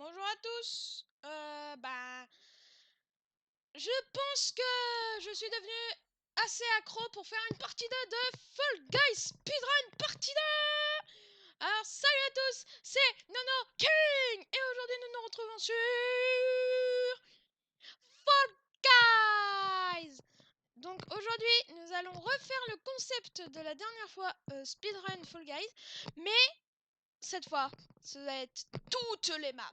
Bonjour à tous. Je pense que je suis devenu assez accro pour faire une partie de Fall Guys Speedrun partie 2. Alors salut à tous, c'est Nono King et aujourd'hui nous nous retrouvons sur Fall Guys. Donc aujourd'hui nous allons refaire le concept de la dernière fois Speedrun Fall Guys, mais cette fois ça va être toutes les maps.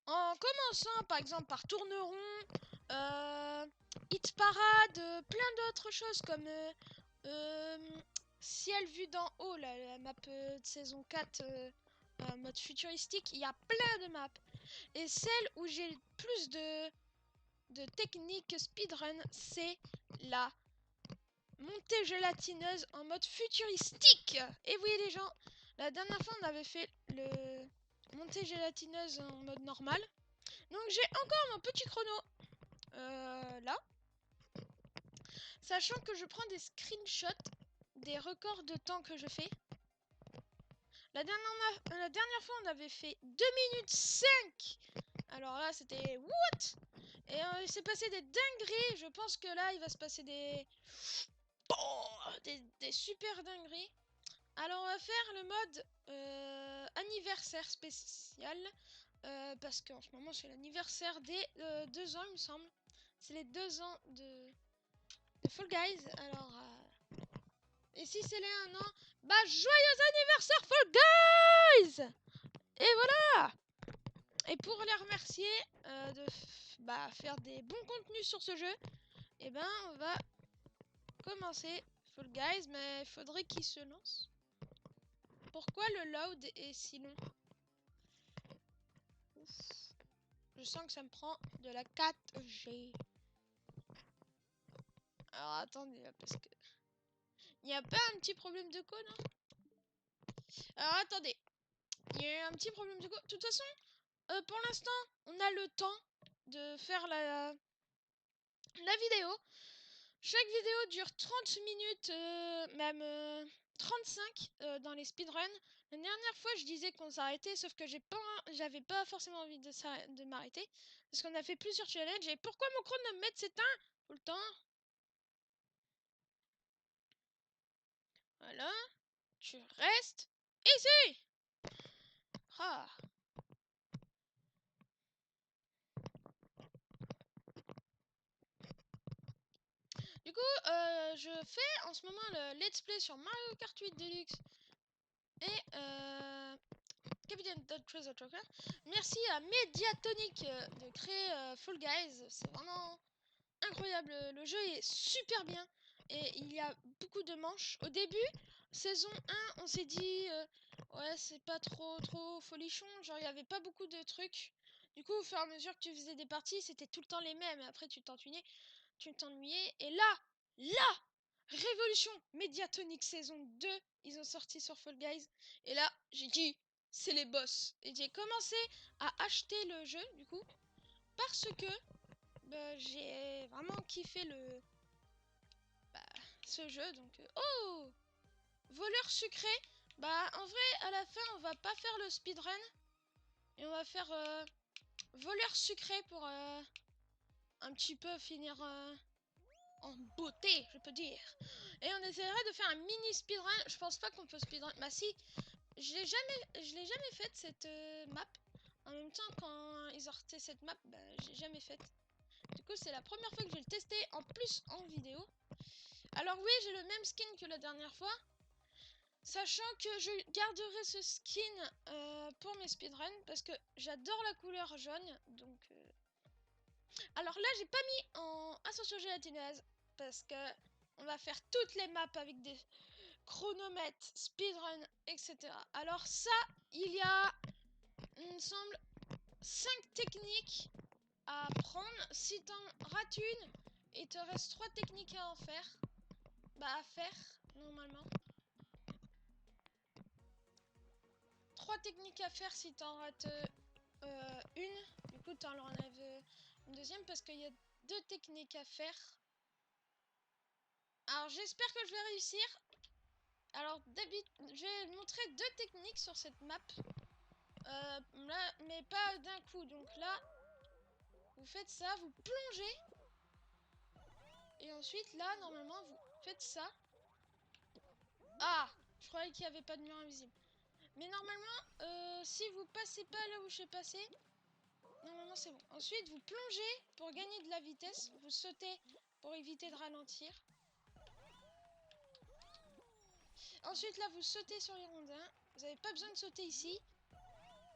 En commençant par exemple par Tourneron, Hit Parade, plein d'autres choses comme Ciel vu d'en haut, la map de saison 4 mode futuristique, il y a plein de maps. Et celle où j'ai le plus de techniques speedrun, c'est la montée gélatineuse en mode futuristique. Et oui les gens, la dernière fois on avait fait le montée gélatineuse en mode normal. Donc j'ai encore mon petit chrono là. Sachant que je prends des screenshots des records de temps que je fais. La dernière fois on avait fait 2 minutes 5. Alors là c'était what. Et il s'est passé des dingueries. Je pense que là il va se passer des super dingueries. Alors on va faire le mode anniversaire spécial. Parce qu'en ce moment c'est l'anniversaire des 2 ans il me semble. C'est les 2 ans de Fall Guys. Alors et si c'est les 1 an, bah joyeux anniversaire Fall Guys. Et voilà. Et pour les remercier de faire des bons contenus sur ce jeu, et ben on va commencer Fall Guys, mais il faudrait qu'il se lance. Pourquoi le load est si long? Ouf. Je sens que ça me prend de la 4G. Alors attendez, parce que il n'y a pas un petit problème de code, hein? Alors attendez, il y a un petit problème de code. De toute façon, pour l'instant, on a le temps de faire la vidéo. Chaque vidéo dure 30 minutes, même 35 dans les speedruns. La dernière fois, je disais qu'on s'arrêtait, sauf que j'avais pas forcément envie de m'arrêter. Parce qu'on a fait plusieurs challenges. Et pourquoi mon chronomètre s'éteint tout le temps? Voilà. Tu restes ici. Ah. Du coup, je fais en ce moment le let's play sur Mario Kart 8 Deluxe et Captain Treasure Tracker. Merci à Mediatonic de créer Fall Guys. C'est vraiment incroyable. Le jeu est super bien et il y a beaucoup de manches. Au début, saison 1, on s'est dit ouais, c'est pas trop folichon. Genre, il n'y avait pas beaucoup de trucs. Du coup, au fur et à mesure que tu faisais des parties, c'était tout le temps les mêmes. Après, tu t'ennuyais. Et là, Révolution Mediatonic saison 2, ils ont sorti sur Fall Guys. Et là, j'ai dit, c'est les boss. Et j'ai commencé à acheter le jeu, du coup, parce que j'ai vraiment kiffé ce jeu. Donc, oh, voleur sucré. Bah, en vrai, à la fin, on va pas faire le speedrun. Et on va faire voleur sucré pour un petit peu finir en beauté, je peux dire. Et on essaierait de faire un mini speedrun. Je pense pas qu'on peut speedrun. Bah si, je l'ai jamais faite cette map. En même temps, quand ils ont sorti cette map, bah, j'ai jamais faite. Du coup, c'est la première fois que je vais le tester en plus en vidéo. Alors oui, j'ai le même skin que la dernière fois. Sachant que je garderai ce skin pour mes speedruns parce que j'adore la couleur jaune. Donc, alors là, j'ai pas mis en ascension gélatineuse parce que on va faire toutes les maps avec des chronomètres, speedrun, etc. Alors ça, il y a, il me semble, 5 techniques à prendre. Si t'en rates une, il te reste 3 techniques à en faire. Bah à faire, normalement. 3 techniques à faire si t'en rates une. Du coup, t'en enlèves une deuxième parce qu'il y a 2 techniques à faire. Alors j'espère que je vais réussir. Alors je vais montrer 2 techniques sur cette map. Là Voilà, mais pas d'un coup. Donc là, vous faites ça, vous plongez. Et ensuite, là, normalement, vous faites ça. Ah, je croyais qu'il n'y avait pas de mur invisible. Mais normalement, si vous passez pas là où je suis passé, normalement c'est bon. Ensuite, vous plongez pour gagner de la vitesse. Vous sautez pour éviter de ralentir. Ensuite, là, vous sautez sur les rondins. Vous n'avez pas besoin de sauter ici.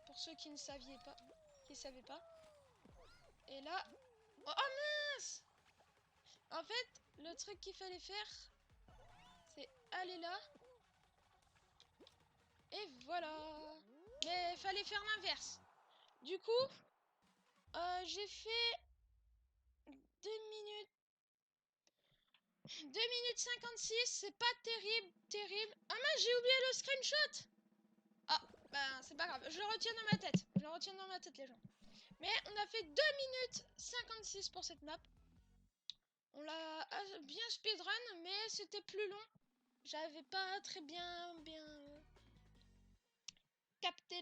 Pour ceux qui ne savaient pas. Et là... Oh, oh mince! En fait, le truc qu'il fallait faire, c'est aller là. Et voilà. Mais il fallait faire l'inverse. Du coup, j'ai fait 2 minutes. 2 minutes 56, c'est pas terrible. Ah mince, j'ai oublié le screenshot. Ah, ben c'est pas grave, je le retiens dans ma tête. Les gens. Mais on a fait 2 minutes 56 pour cette map. On l'a bien speedrun, mais c'était plus long. J'avais pas très bien capté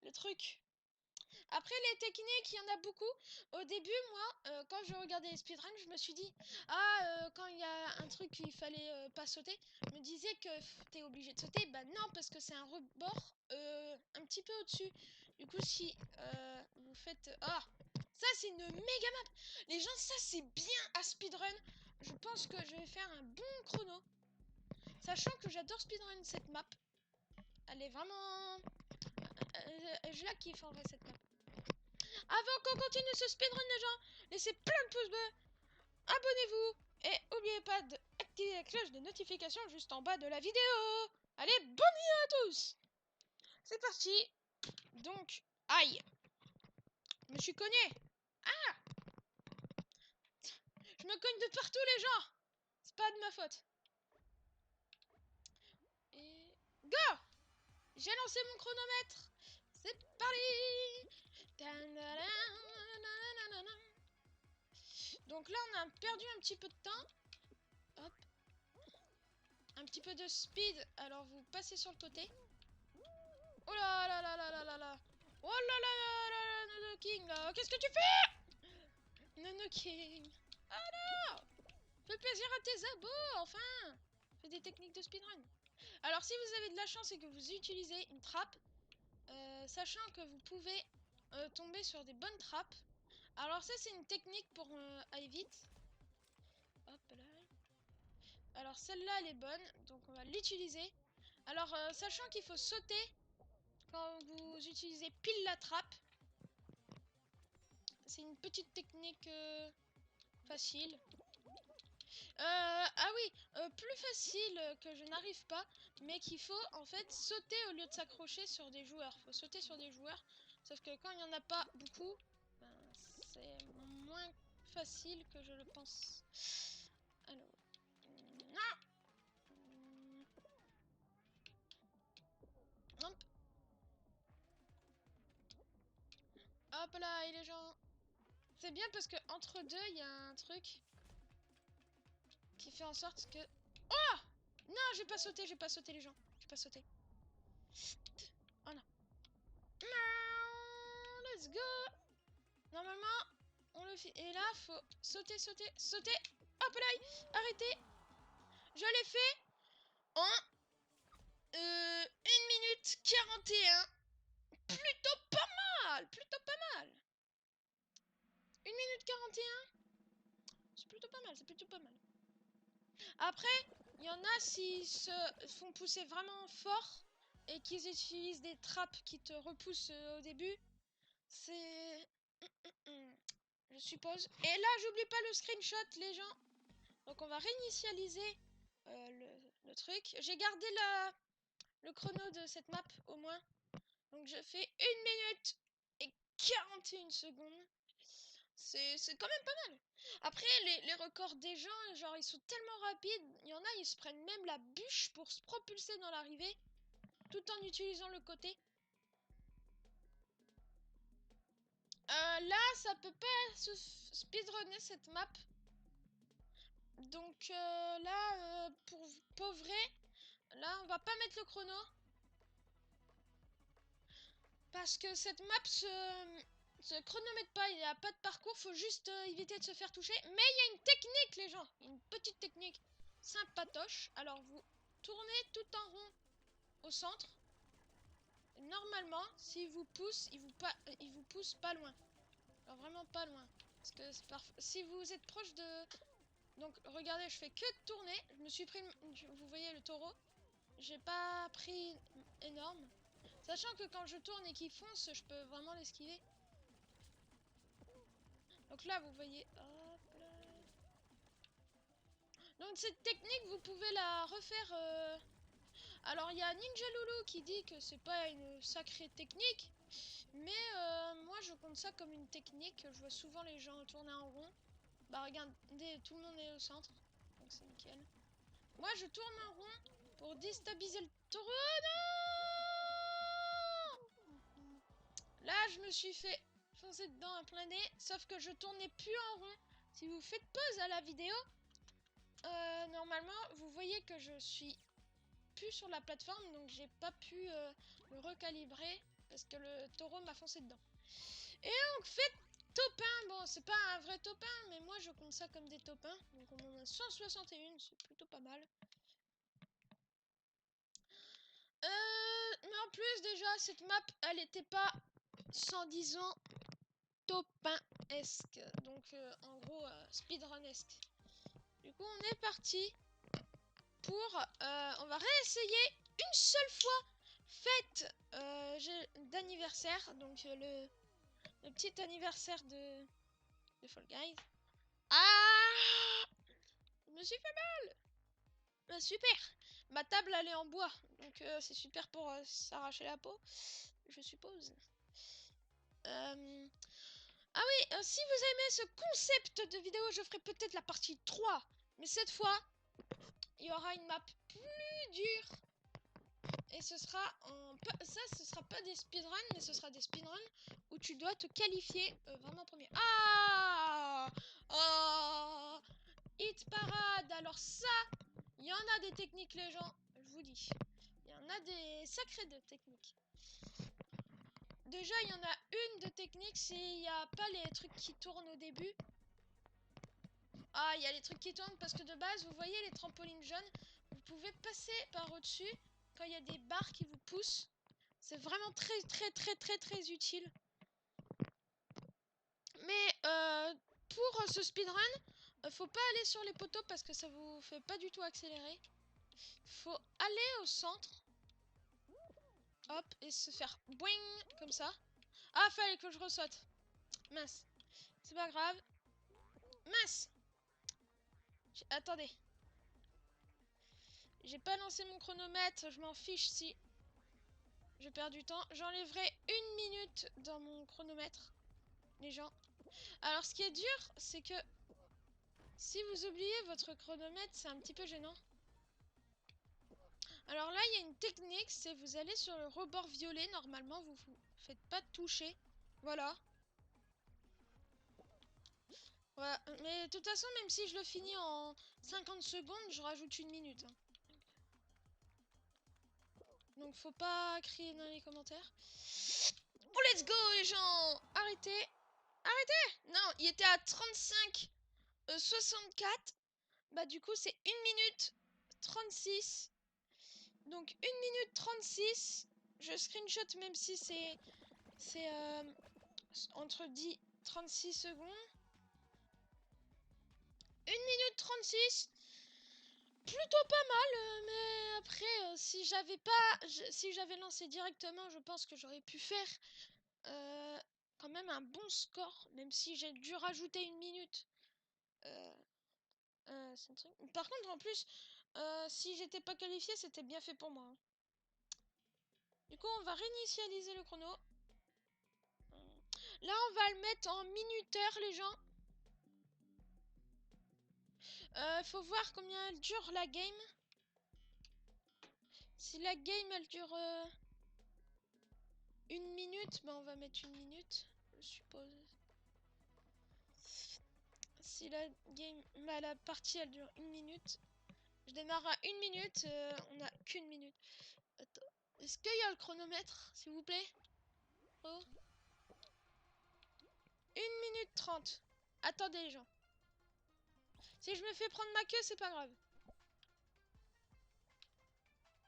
le truc. Après les techniques, il y en a beaucoup. Au début, moi, quand je regardais les speedruns, je me suis dit, quand il y a un truc qu'il fallait pas sauter, je me disais que t'es obligé de sauter. Bah non, parce que c'est un rebord un petit peu au-dessus. Du coup, si vous faites... Ah, ça c'est une méga map. Les gens, ça c'est bien à speedrun. Je pense que je vais faire un bon chrono. Sachant que j'adore speedrun cette map. Elle est vraiment... je la kiffe en vrai cette map. Avant qu'on continue ce speedrun les gens, laissez plein de pouces bleus, abonnez-vous et n'oubliez pas d'activer la cloche de notification juste en bas de la vidéo. Allez, bonne nuit à tous. C'est parti. Donc, aïe, je me suis cogné. Ah, je me cogne de partout les gens. C'est pas de ma faute. Et go. J'ai lancé mon chronomètre. C'est parti. Donc là, on a perdu un petit peu de temps. Hop. Un petit peu de speed. Alors, vous passez sur le côté. Oh là là là là là là là. Oh là là là là là, Nono King là. Qu'est-ce que tu fais? Nono King. Ah non. Fais plaisir à tes abos, enfin. Fais des techniques de speedrun. Alors, si vous avez de la chance et que vous utilisez une trappe, sachant que vous pouvez tomber sur des bonnes trappes. Alors ça c'est une technique pour aller vite. Hop là. Alors celle-là elle est bonne, donc on va l'utiliser. Alors sachant qu'il faut sauter quand vous utilisez pile la trappe. C'est une petite technique facile. Ah oui, plus facile que je n'arrive pas, mais qu'il faut en fait sauter au lieu de s'accrocher sur des joueurs. Faut sauter sur des joueurs, sauf que quand il n'y en a pas beaucoup, ben, c'est moins facile que je le pense. Alors, non. Hop. Hop là, et les gens. C'est bien parce que entre deux, il y a un truc qui fait en sorte que... Oh non, j'ai pas sauté les gens. J'ai pas sauté. Oh non. Let's go. Normalement, on le fait. Et là, faut sauter. Hop là, arrêtez. Je l'ai fait en 1 minute 41. Plutôt pas mal. 1 minute 41. C'est plutôt pas mal. Après, il y en a s'ils se font pousser vraiment fort et qu'ils utilisent des trappes qui te repoussent au début. C'est... Je suppose. Et là, j'oublie pas le screenshot, les gens. Donc, on va réinitialiser le truc. J'ai gardé le chrono de cette map, au moins. Donc, je fais 1 minute et 41 secondes. C'est quand même pas mal. Après, les records des gens, genre, ils sont tellement rapides. Il y en a, ils se prennent même la bûche pour se propulser dans l'arrivée, tout en utilisant le côté. Là, ça peut pas se speedrunner cette map. Donc là, pour vrai, là, on va pas mettre le chrono. parce que cette map se chronomètre pas, il n'y a pas de parcours, faut juste éviter de se faire toucher. Mais il y a une technique, les gens, une petite technique sympatoche. Alors vous tournez tout en rond au centre. Normalement, s'il vous pousse, il vous pousse pas loin. Alors vraiment pas loin. Parce que si vous êtes proche de... Donc regardez, je fais que de tourner. Je me suis pris... Vous voyez le taureau? J'ai pas pris énorme. Sachant que quand je tourne et qu'il fonce, je peux vraiment l'esquiver. Donc là, vous voyez... Hop là. Donc cette technique, vous pouvez la refaire... Alors il y a Ninja Loulou qui dit que c'est pas une sacrée technique. Mais moi je compte ça comme une technique. Je vois souvent les gens tourner en rond. Bah regardez, tout le monde est au centre. Donc c'est nickel. Moi je tourne en rond pour déstabiliser le taureau. Non! Là je me suis fait foncer dedans un plein nez. Sauf que je tournais plus en rond. Si vous faites pause à la vidéo, normalement vous voyez que je suis plus sur la plateforme. Donc j'ai pas pu le recalibrer. Parce que le taureau m'a foncé dedans. Et donc fait topin, bon c'est pas un vrai topin, mais moi je compte ça comme des topins. Donc on en a 161, c'est plutôt pas mal. Mais en plus déjà cette map elle était pas, sans disant, topin-esque. Donc en gros speedrun-esque. Du coup on est parti pour, on va réessayer une seule fois fête d'anniversaire. Donc le petit anniversaire de Fall Guys. Ah! Je me suis fait mal! Bah, super! Ma table elle est en bois, donc c'est super pour s'arracher la peau, je suppose. Ah oui, si vous aimez ce concept de vidéo, je ferai peut-être la partie 3. Mais cette fois, il y aura une map plus dure. Et ce sera ce sera pas des speedruns, mais ce sera des speedruns où tu dois te qualifier vraiment premier. Ah! Oh! Hit parade! Alors ça, il y en a des techniques, les gens, je vous dis. Il y en a des sacrées de techniques. Déjà, il y en a une de technique, c'est il n'y a pas les trucs qui tournent au début. Ah, il y a les trucs qui tournent parce que de base, vous voyez les trampolines jaunes, vous pouvez passer par au-dessus quand il y a des barres qui vous poussent. C'est vraiment très utile. Mais pour ce speedrun, faut pas aller sur les poteaux parce que ça vous fait pas du tout accélérer. Faut aller au centre. Hop, et se faire boing comme ça. Ah, fallait que je ressaute. Mince. C'est pas grave. Mince. Attendez. J'ai pas lancé mon chronomètre. Je m'en fiche si je perds du temps. J'enlèverai 1 minute dans mon chronomètre. Les gens. Alors, ce qui est dur, c'est que si vous oubliez votre chronomètre, c'est un petit peu gênant. Alors là, il y a une technique, c'est vous allez sur le rebord violet. Normalement, vous faites pas toucher. Voilà. Voilà. Mais de toute façon, même si je le finis en 50 secondes, je rajoute 1 minute. Hein. Donc faut pas crier dans les commentaires. Oh, let's go les gens! Arrêtez! Arrêtez! Non, il était à 35 64. Bah du coup c'est 1 minute 36. Donc 1 minute 36. Je screenshot même si c'est entre 10 36 secondes. 1 minute 36. Plutôt pas mal, mais après si j'avais lancé directement, je pense que j'aurais pu faire quand même un bon score, même si j'ai dû rajouter 1 minute. Par contre, en plus, si j'étais pas qualifié, c'était bien fait pour moi. Hein. Du coup, on va réinitialiser le chrono. Là, on va le mettre en minuteur, les gens. Faut voir combien elle dure la game. Si la game elle dure 1 minute, bah on va mettre 1 minute, je suppose. Si la game, bah la partie elle dure 1 minute, je démarre à 1 minute, on a qu'1 minute. Attends, est-ce qu'il y a le chronomètre, s'il vous plaît? Oh. 1 minute 30. Attendez les gens. Si je me fais prendre ma queue, c'est pas grave.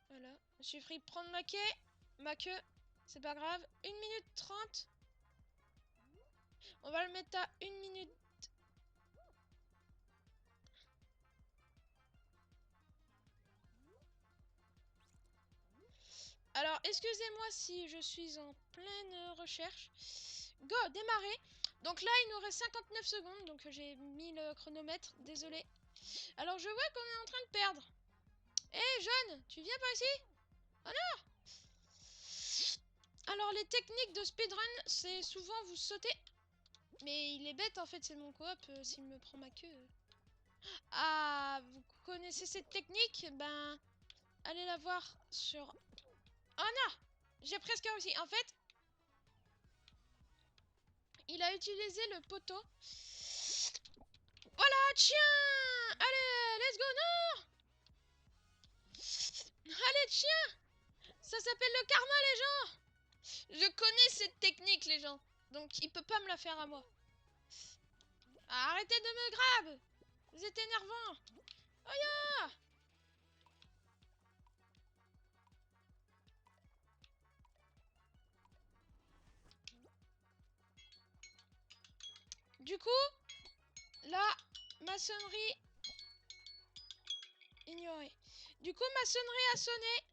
Voilà. Je suis free de prendre ma queue. C'est pas grave. 1 minute 30. On va le mettre à 1 minute. Alors, excusez-moi si je suis en pleine recherche. Go, démarrer. Donc là, il nous reste 59 secondes. Donc j'ai mis le chronomètre. Désolé. Alors, je vois qu'on est en train de perdre. Hé, jeune, tu viens par ici? Oh non! Alors, les techniques de speedrun, c'est souvent vous sautez. Mais il est bête, en fait, c'est mon coop. S'il me prend ma queue. Ah, vous connaissez cette technique? Ben, allez la voir sur... Oh non! J'ai presque réussi. En fait, il a utilisé le poteau. Voilà, tiens! Allez, let's go, non! Allez, tiens! Ça s'appelle le karma, les gens! Je connais cette technique, les gens. Donc, il peut pas me la faire à moi. Arrêtez de me grab! Vous êtes énervant! Oh yeah! Du coup, la maçonnerie ignorée. Du coup, maçonnerie a sonné.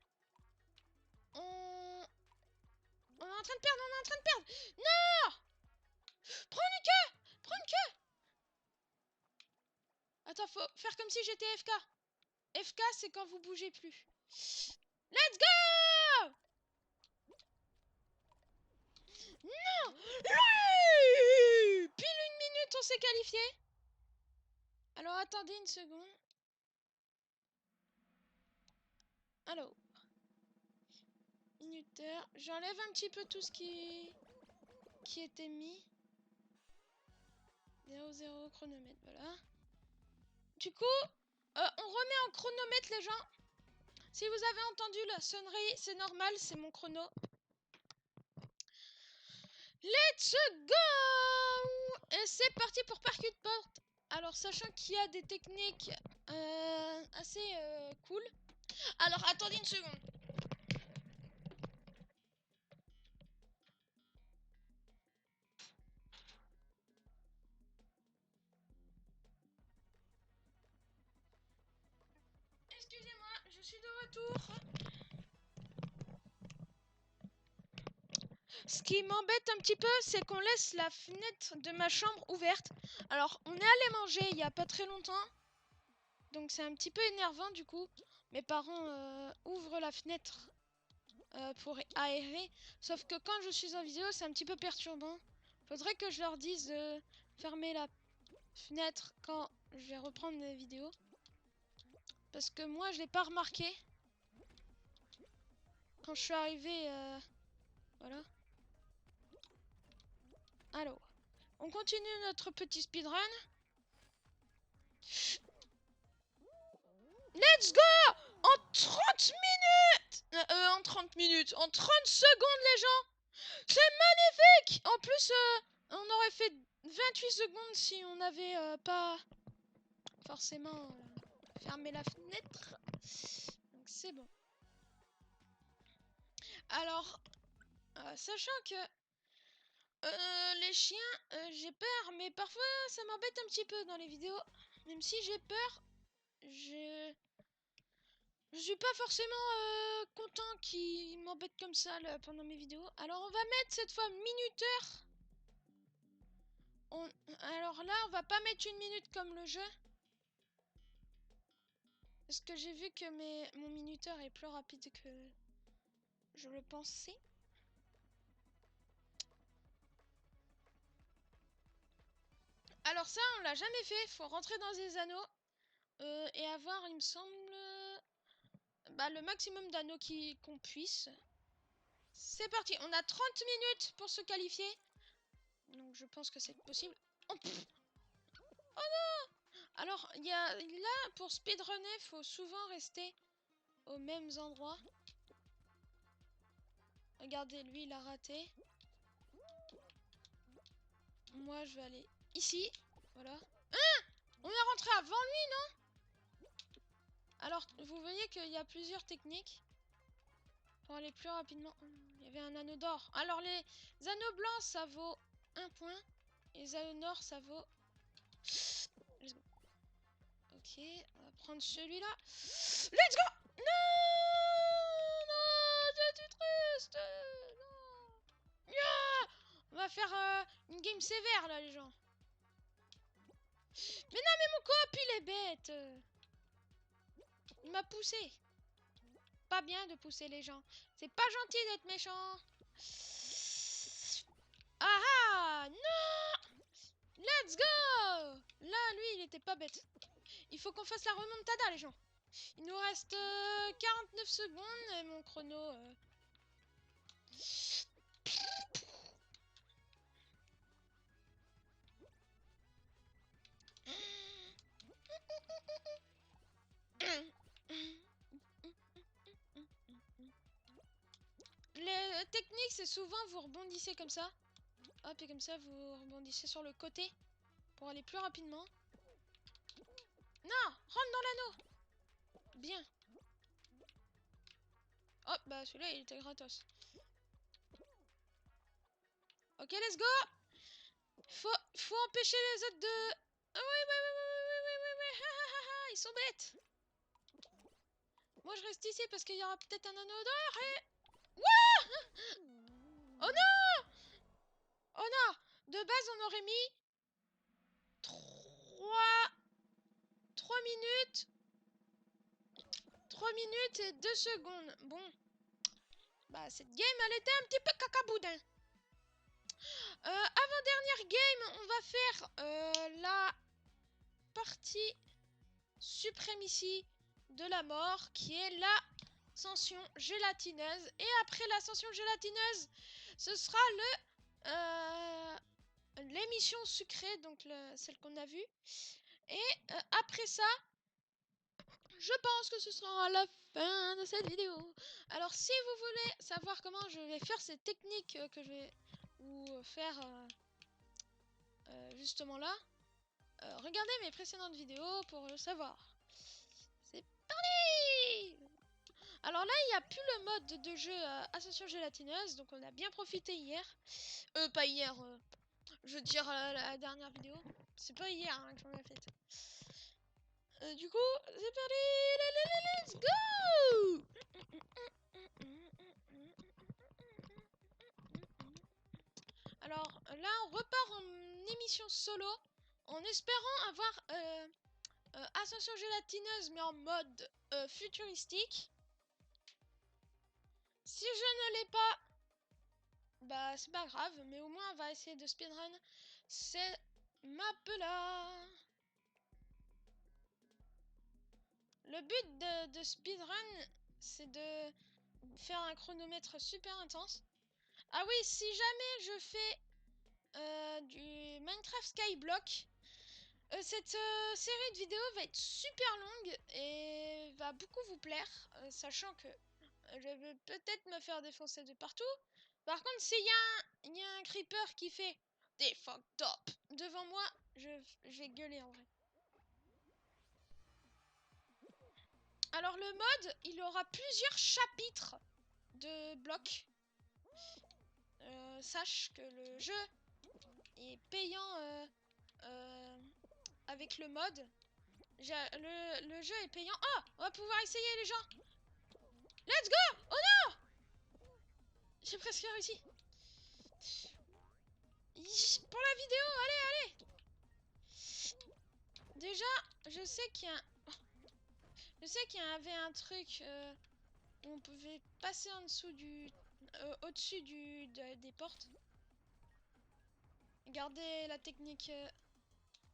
On est en train de perdre, on est en train de perdre. Non! Prends une queue! Prends une queue! Attends, faut faire comme si j'étais FK. FK, c'est quand vous bougez plus. Let's go! Non! Pile 1 minute, on s'est qualifié. Alors, attendez une seconde. Alors, minuteur. J'enlève un petit peu tout ce qui était mis. 0, chronomètre, voilà. Du coup, on remet en chronomètre, les gens. Si vous avez entendu la sonnerie, c'est normal, c'est mon chrono. Let's go! Et c'est parti pour Parquet de Porte. Alors, sachant qu'il y a des techniques assez cool. Alors, attendez une seconde. Excusez-moi, je suis de retour. Ce qui m'embête un petit peu, c'est qu'on laisse la fenêtre de ma chambre ouverte. Alors, on est allé manger il y a pas très longtemps. Donc, c'est un petit peu énervant du coup. Mes parents ouvrent la fenêtre pour aérer. Sauf que quand je suis en vidéo, c'est un petit peu perturbant. Faudrait que je leur dise de fermer la fenêtre quand je vais reprendre mes vidéos. Parce que moi, je l'ai pas remarqué. Quand je suis arrivée... voilà. Alors, on continue notre petit speedrun. Let's go! En 30 minutes! En 30 minutes. En 30 secondes, les gens! C'est magnifique! En plus, on aurait fait 28 secondes si on n'avait pas forcément fermé la fenêtre. Donc c'est bon. Alors, sachant que les chiens, j'ai peur, mais parfois ça m'embête un petit peu dans les vidéos. Même si j'ai peur, je suis pas forcément content qu'ils m'embêtent comme ça là, pendant mes vidéos. Alors on va mettre cette fois minuteur. Alors là, on va pas mettre 1 minute comme le jeu. Parce que j'ai vu que mon minuteur est plus rapide que je le pensais. Alors ça, on l'a jamais fait. Faut rentrer dans des anneaux et avoir, il me semble, le maximum d'anneaux qu'on puisse. C'est parti. On a 30 minutes pour se qualifier. Donc je pense que c'est possible. Oh non! Alors, il y a là, pour speedrunner, faut souvent rester aux mêmes endroits. Regardez, lui, il a raté. Moi, je vais aller ici. Voilà. Hein? On est rentré avant lui, non? Alors, vous voyez qu'il y a plusieurs techniques pour aller plus rapidement. Il y avait un anneau d'or. Alors, les anneaux blancs, ça vaut 1 point. Et les anneaux noirs, ça vaut... Let's go. Ok, on va prendre celui-là. Let's go! Non! Non! Je suis triste! Non! Yeah! On va faire une game sévère, là, les gens. Mais non, mais mon coop, il est bête! Il m'a poussé. Pas bien de pousser les gens. C'est pas gentil d'être méchant. Ah ah! Non! Let's go! Là, lui, il était pas bête. Il faut qu'on fasse la remontada, les gens. Il nous reste 49 secondes et mon chrono... Les techniques, c'est souvent vous rebondissez comme ça. Hop, et comme ça, vous rebondissez sur le côté pour aller plus rapidement. Non! Rentre dans l'anneau! Bien. Hop, bah celui-là, il était gratos. Ok, let's go! Faut empêcher les autres de... Ah oui, oui, oui, oui, oui, oui, oui, oui, ha, ha, ha, ha, ils sont bêtes. Moi, je reste ici parce qu'il y aura peut-être un anneau d'or et... Wouah! Oh non! Oh non! De base, on aurait mis... 3 minutes... 3 minutes et 2 secondes. Bon. Bah, cette game, elle était un petit peu cacaboudin. Avant-dernière game, on va faire la partie suprématie de la mort, qui est l'ascension gélatineuse. Et après l'ascension gélatineuse, ce sera l'émission sucrée, donc celle qu'on a vue. Et après ça, je pense que ce sera la fin de cette vidéo. Alors si vous voulez savoir comment je vais faire ces techniques que je vais vous faire justement là, regardez mes précédentes vidéos pour le savoir. C'est parti! Alors là, il n'y a plus le mode de jeu Ascension Gélatineuse, donc on a bien profité hier. Pas hier, je veux dire la dernière vidéo. C'est pas hier hein, que j'en ai faite. Du coup, c'est parti! Let's go! Alors là, on repart en émission solo, en espérant avoir Ascension Gélatineuse, mais en mode futuristique. Si je ne l'ai pas, bah c'est pas grave, mais au moins on va essayer de speedrun cette map là. Le but de speedrun, c'est de faire un chronomètre super intense. Ah oui, si jamais je fais du Minecraft Skyblock, cette série de vidéos va être super longue et va beaucoup vous plaire, sachant que je vais peut-être me faire défoncer de partout. Par contre, s'il y a un creeper qui fait des fuck top devant moi, je vais gueuler en vrai. Alors le mode, il aura plusieurs chapitres de blocs. Sache que le jeu est payant avec le mode. Le jeu est payant. Oh, on va pouvoir essayer les gens. Let's go! Oh non! J'ai presque réussi. Pour la vidéo, allez, allez. Déjà, je sais qu'il y a... Je sais qu'il y avait un truc où on pouvait passer en dessous du... au-dessus des portes. Regardez la technique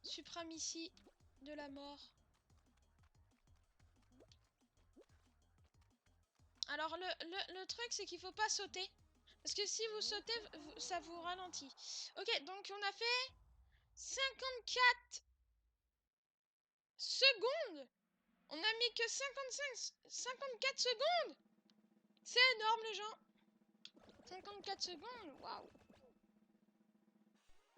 suprématie de la mort. Alors le truc c'est qu'il faut pas sauter. Parce que si vous sautez, ça vous ralentit. Ok, donc on a fait 54 secondes. On a mis que 54 secondes. C'est énorme les gens. 54 secondes, waouh.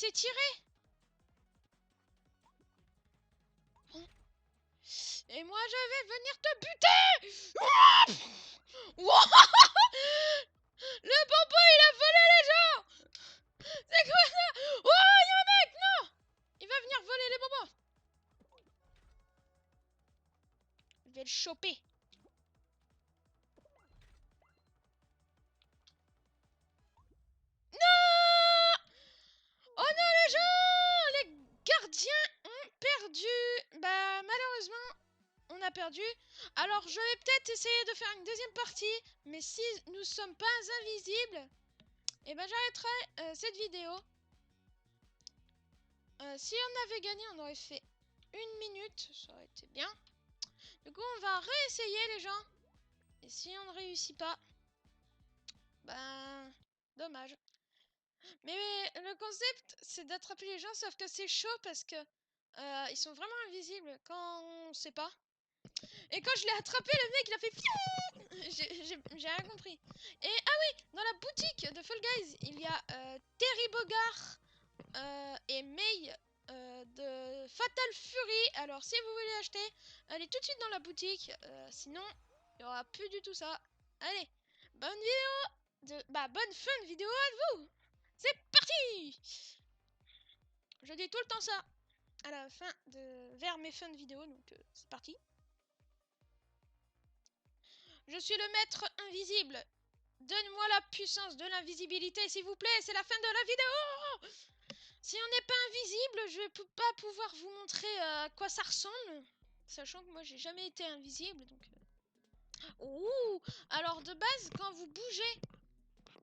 s'est tiré. Bon. Et moi, je vais venir te buter. Le bobo, il a volé les gens. C'est quoi ça? Oh, il y a un mec, non. Il va venir voler les bobos. Je vais le choper. Non! Oh non, les gens! Les gardiens ont perdu. Bah, malheureusement, on a perdu. Alors, je vais peut-être essayer de faire une deuxième partie. Mais si nous sommes pas invisibles, et ben j'arrêterai cette vidéo. Si on avait gagné, on aurait fait 1 minute. Ça aurait été bien. Du coup, on va réessayer, les gens. Et si on ne réussit pas, ben, dommage. Mais le concept, c'est d'attraper les gens, sauf que c'est chaud parce que ils sont vraiment invisibles quand on sait pas. Et quand je l'ai attrapé, le mec, il a fait fiou. J'ai rien compris. Et ah oui, dans la boutique de Fall Guys, il y a Terry Bogard et May de Fatal Fury. Alors, si vous voulez acheter, allez tout de suite dans la boutique. Sinon, il n'y aura plus du tout ça. Allez, bonne vidéo bonne fun vidéo à vous. C'est parti. Je dis tout le temps ça à la fin vers mes fun vidéos, donc c'est parti. Je suis le maître invisible. Donne-moi la puissance de l'invisibilité, s'il vous plaît. C'est la fin de la vidéo. Si on n'est pas invisible, je vais pas pouvoir vous montrer à quoi ça ressemble. Sachant que moi, j'ai jamais été invisible, donc... Ouh! Alors, de base, quand vous bougez,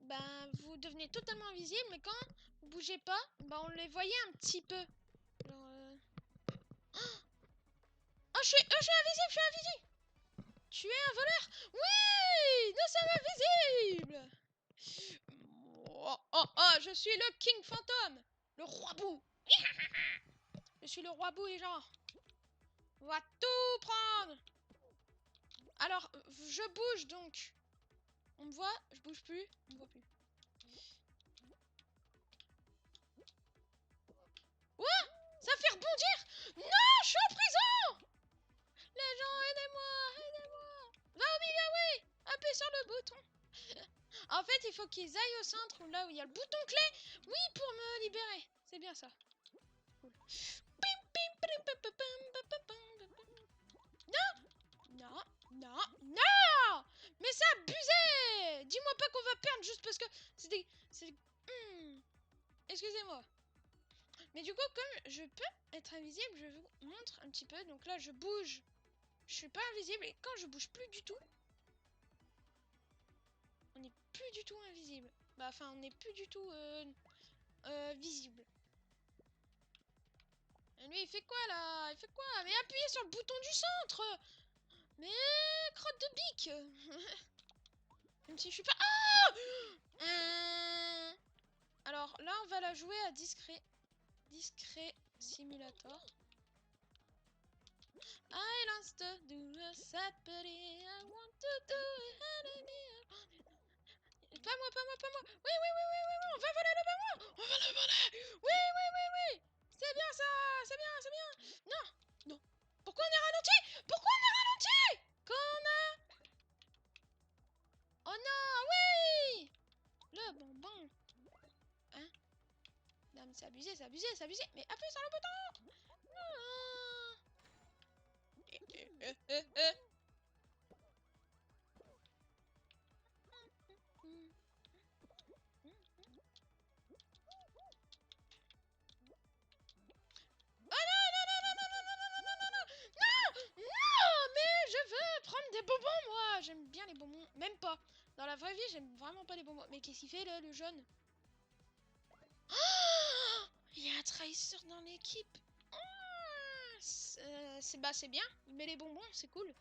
ben, vous devenez totalement invisible. Mais quand vous bougez pas, ben, on les voyait un petit peu. Alors, Oh, je suis invisible. Tu es un voleur? Oui! Nous sommes invisibles! Oh, je suis le King Fantôme! Le roi Bou! Je suis le roi Bou, les gens! On va tout prendre! Alors, je bouge donc. On me voit? Je bouge plus? On me voit plus. Quoi? Ça fait rebondir? Non! Je suis en prison! Les gens, aidez-moi! Va au milieu, oui! Appuyez sur le bouton. En fait, il faut qu'ils aillent au centre, là où il y a le bouton clé. Oui, pour me libérer. C'est bien ça. Cool. Non, non, non! Mais c'est abusé! Dis-moi pas qu'on va perdre juste parce que c'est des... Excusez-moi. Mais du coup, comme je peux être invisible, je vous montre un petit peu. Donc là, je bouge. Je suis pas invisible. Et quand je bouge plus du tout, on n'est plus du tout invisible. Bah, enfin, on n'est plus du tout visible. Et lui, il fait quoi là? Il fait quoi? Mais appuyez sur le bouton du centre! Mais crotte de bique! Même si je suis pas... Ah! Alors là, on va la jouer à discret. Discret simulator. I lost to do a separate. I want to do it. Pas moi. Oui, on va voler le ballon. On va le voler. Oui. C'est bien ça, c'est bien. Non. Pourquoi on est ralenti? Quand on a... Oh non, oui. Le bonbon. Hein? Non, mais c'est abusé. Mais appuie sur le bouton. Non, mais je veux prendre des bonbons, moi. J'aime bien les bonbons. Même pas. Dans la vraie vie, j'aime vraiment pas les bonbons. Mais qu'est-ce qu'il fait, là, le jeune? Oh, il y a un trahisseur dans l'équipe. Oh, c'est bien. Il met les bonbons, c'est cool.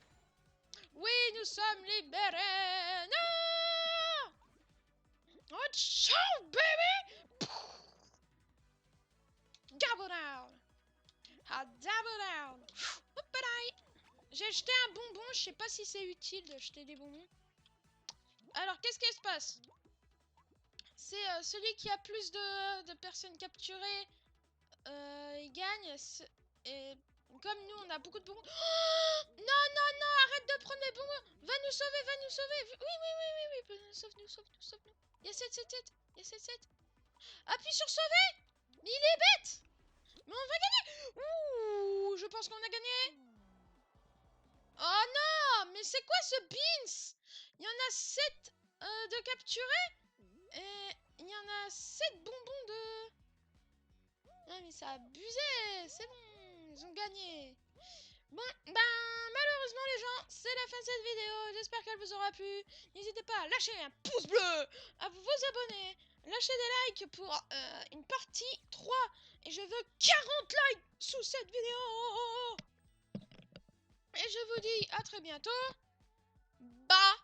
Oui, nous sommes libérés. Non! Oh, ciao, baby! Double down. Ah, double down. J'ai jeté un bonbon, je sais pas si c'est utile de jeter des bonbons. Alors, qu'est-ce qui se passe? c'est celui qui a plus de personnes capturées, il gagne. Et comme nous, on a beaucoup de bonbons. Oh non, non, non, arrête de prendre les bonbons. Va nous sauver, va nous sauver. Oui, oui, oui, oui, oui. Sauve-nous, sauve-nous, sauve-nous. Il y a 7. Il y a 7. Appuie sur sauver. Mais il est bête. Mais on va gagner. Ouh, je pense qu'on a gagné. Oh non, mais c'est quoi ce beans? Il y en a 7 de capturés. Et il y en a 7 bonbons de... Non mais ça a abusé. C'est bon, ils ont gagné. Bon, ben malheureusement les gens, c'est la fin de cette vidéo. J'espère qu'elle vous aura plu. N'hésitez pas à lâcher un pouce bleu, à vous abonner, lâcher des likes pour une partie 3. Et je veux 40 likes sous cette vidéo. Et je vous dis à très bientôt. Bye.